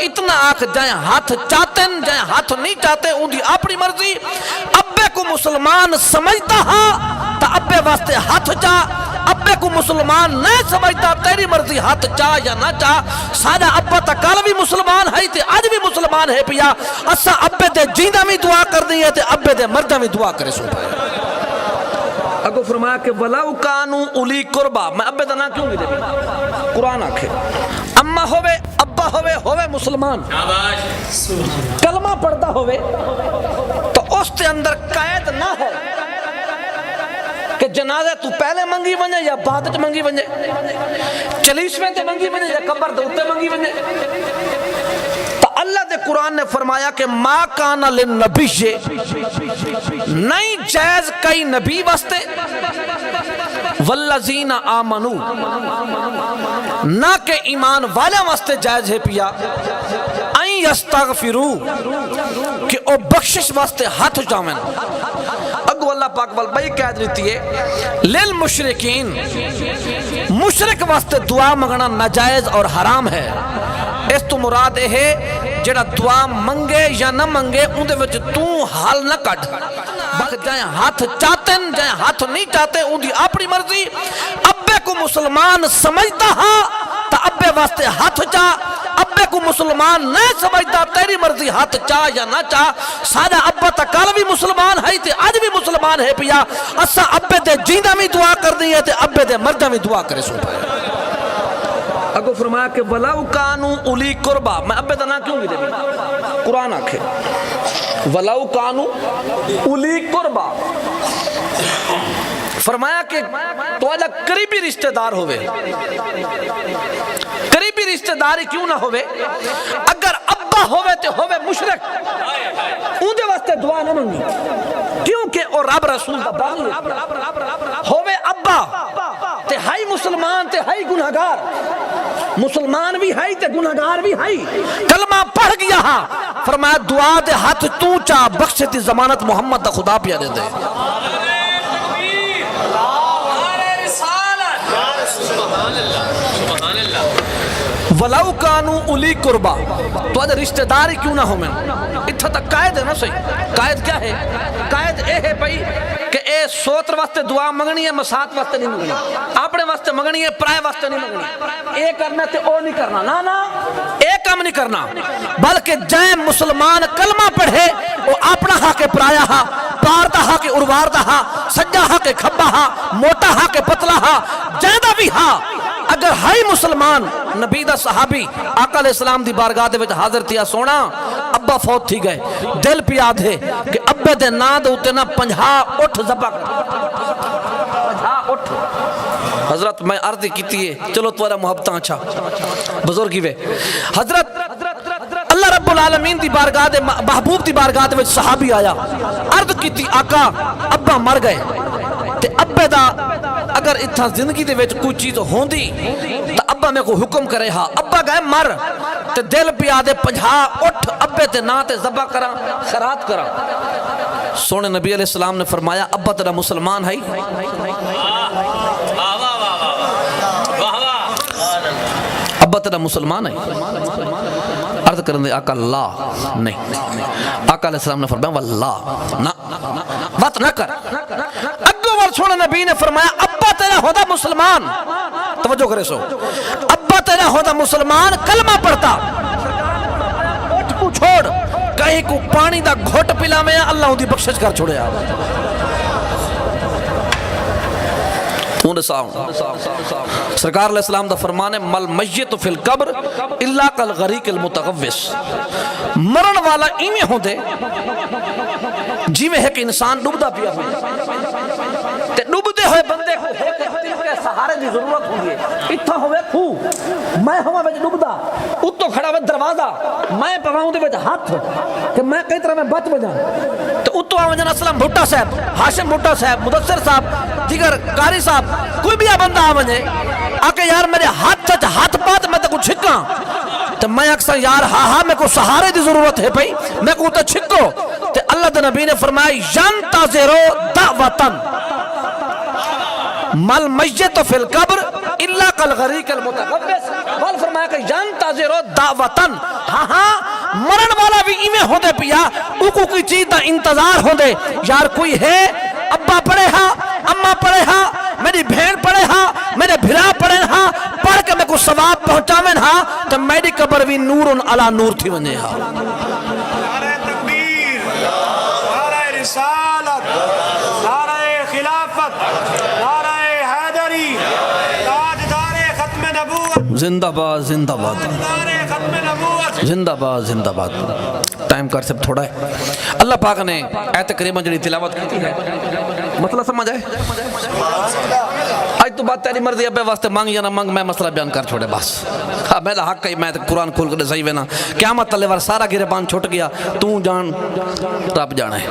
اتنا آکھ جائیں ہاتھ چاہتے ہیں جائیں ہاتھ نہیں چاہتے ان دی اپنی مرضی ابے کو مسلمان سمجھتا ہاں تا ابے واسطے ہاتھ چاہ ابے کو مسلمان نہیں سمجھتا تیری مرضی ہاتھ چاہ یا نہ چاہ سادہ ابا تا کل بھی مسلمان ہے تے آج بھی مسلمان ہے پیا اسا ابے دے جیندہ میں دعا کر دی ہے تے ابے دے مردہ میں دعا کرے سو پائے اگو فرمایا کہ وَلَوْ كَانُوا أُولِي قُرْبَى میں ابے دا نا کیوں گی دے قرآن آکھے اما ہوئے ابا ہوئے مسلمان کلمہ پڑھتا ہوئے تو اس تے اندر قید نہ ہو کہ جنازہ تو پہلے منگی بنے یا بعد تے منگی بنے چلیسویں تے منگی بنے یا قبر دے اتے منگی بنے تو اللہ دے قرآن نے فرمایا کہ ما کانا للنبی نہیں جائز کئی نبی واسطے والذین آمنو نہ کہ ایمان والے واسطے جائز ہے پیا این یستغفرو کہ او بخشش واسطے ہاتھ جاویں اگو اللہ پاک والبائی قید لیتی ہے للمشرکین مشرک واسطے دعا مگنا ناجائز اور حرام ہے اس تو مراد ہے جڑا دعا منگے یا نہ منگے ان دے وچ تو حال نہ کٹ بک جائیں ہاتھ چاہتے ہیں جائیں ہاتھ نہیں چاہتے ان دی اپنی مرضی ابے کو مسلمان سمجھتا ہاں تا ابے واسطے ہاتھ چاہ ابے کو مسلمان نہیں سمجھتا تیری مرضی ہاتھ چاہ یا نہ چاہ سادہ ابا تا کل بھی مسلمان ہے تے آج بھی مسلمان ہے پیا اسا ابے دے جیندہ میں دعا کر دی ہے تے ابے دے مردہ میں دعا کرے سو پائے اگو فرمایا کہ وَلَوْ كَانُوا أُولِي قُرْبَى میں ابے دا نا کیوں گی دے قرآن آکھے وَلَوْ كَانُوا أُولِي قُرْبَى فرمایا کہ تو آجا قریبی رشتہ دار ہوئے قریبی رشتہ داری کیوں نہ ہوئے اگر ابا ہوئے تے ہوئے مشرک ان دے واسطے دعا نہ منگی کیونکہ او رب رسول دا بانی ہوئے ابا تے ہائی مسلمان تے ہائی گناہگار مسلمان بھی ہائی تے گناہگار بھی ہائی کلمہ پڑھ گیا ہاں فرمایا دعا دے ہاتھ تو چاہ بخشتی ضمانت محمد دا خدا پیا دے دے وَلَوْ كَانُوا أُولِي قُرْبَى تو آجا رشتہ داری کیوں نہ ہو میں اتھا تک قائد ہے نا صحیح قائد کیا ہے قائد اے ہے بھئی کہ اے سوتر واسطے دعا منگنی ہے مسات واسطے نہیں منگنی اپنے واسطے منگنی ہے پرائے واسطے نہیں منگنی اے کرنا تے او نہیں کرنا نا اے کام نہیں کرنا بلکہ جائیں مسلمان کلمہ پڑھے وہ اپنا ہاں کے پرایا ہاں پارتا ہاں کے اروارتا ہاں سجا ہاں کے کھبا ہاں موٹا ہاں کے پتلا ہاں جائدہ بھی ہاں اگر ہائی مسلمان نبی دا صحابی آقا علیہ السلام دی بارگاہ دے وچ حاضر تھیا سونا ابا فوت تھی گئے دل پہ یاد ہے کہ ابے دے نا دے اتے نا 50 اٹھ ذبح 50 اٹھ حضرت میں عرض کیتی ہے چلو تمہارا محبتاں اچھا بزرگی وے حضرت اللہ رب العالمین دی بارگاہ دے محبوب دی بارگاہ دے وچ صحابی آیا عرض کیتی آقا ابا مر گئے تے ابے دا اگر اتھا زندگی دے وچ کوئی چیز ہوندی تو ابا میں کو حکم کرے ہاں ابا گئے مر تے دل پیا دے 50 اٹھ ابے تے نا تے ذبح کرا خیرات کرا سونے نبی علیہ السلام نے فرمایا ابا تیرا مسلمان ہے ابا تیرا مسلمان ہے عرض کرنے آقا اللہ نہیں آقا علیہ السلام نے فرمایا واللہ نا بات نہ کر اگو ور چھوڑا نبی نے فرمایا ابا تیرا ہودا مسلمان توجہ کرے سو ابا تیرا ہودا مسلمان کلمہ پڑھتا اٹھ کو چھوڑ کہیں کو پانی دا گھوٹ پلا میں اللہ ہوں دی بخشش کر چھوڑے آ سرکار علیہ السلام دا فرمانے مل میت فی القبر اللہ کل غریق المتغوث مرن والا ایمیں ہوں دے جی میں ہے کہ انسان ڈوبدا پیا ہوئے تے ڈوبدے ہوئے بندے کو سہارے دی ضرورت ہوئی اتھا ہوئے کھو میں ہوا وچ ڈوبدا اتو کھڑا ہوئے دروازہ میں پواؤں دے وچ ہاتھ کہ میں کئی طرح میں بچ بجاں تو اتو آوجن اسلام بھٹا صاحب ہاشم بھٹا صاحب مدثر صاحب دیگر قاری صاحب کوئی بھی بندہ آوجے آکے یار میرے ہاتھ پات میں تے کو چھکاں تو میں اکثر یار ہاں میں کو سہارے دی ضرورت ہے بھئی میں کو تے چھکو تے اللہ دے نبی نے فرمایا ینتظرو دعوتن مل میت فی القبر الا کالغریق المتغوص وال فرمایا کہ ینتظر دعوتن ہاں ہاں مرن والا بھی ایویں ہوندے پیا اوکو کوئی چیز دا انتظار ہوندے یار کوئی ہے ابا پڑھے ہاں اماں پڑھے ہاں میری بہن پڑھے ہاں میرے بھرا پڑھے ہاں پڑھ کے میں کو ثواب پہنچاویں ہاں تو میری قبر بھی نور علی نور تھی ونے ہاں نعرہ تکبیر نعرہ رسالت نعرہ خلافت نعرہ حیدری تاجدار ختم نبوت زندہ باد زندہ باد تاجدار ختم نبوت زندہ باد زندہ باد ٹائم کر سب تھوڑا ہے اللہ پاک نے ایت کریمہ جڑی تلاوت کی ہے مسئلہ سمجھ آئے آج تو بات تیری مرضی ابے واسطے مانگ یا نہ مانگ میں مسئلہ بیان کر چھوڑے بس ہاں میرا حق ہے میں قرآن کھول کر صحیح وینا قیامت تلے وار سارا گرے بان چھوٹ گیا تو جان رب جانا ہے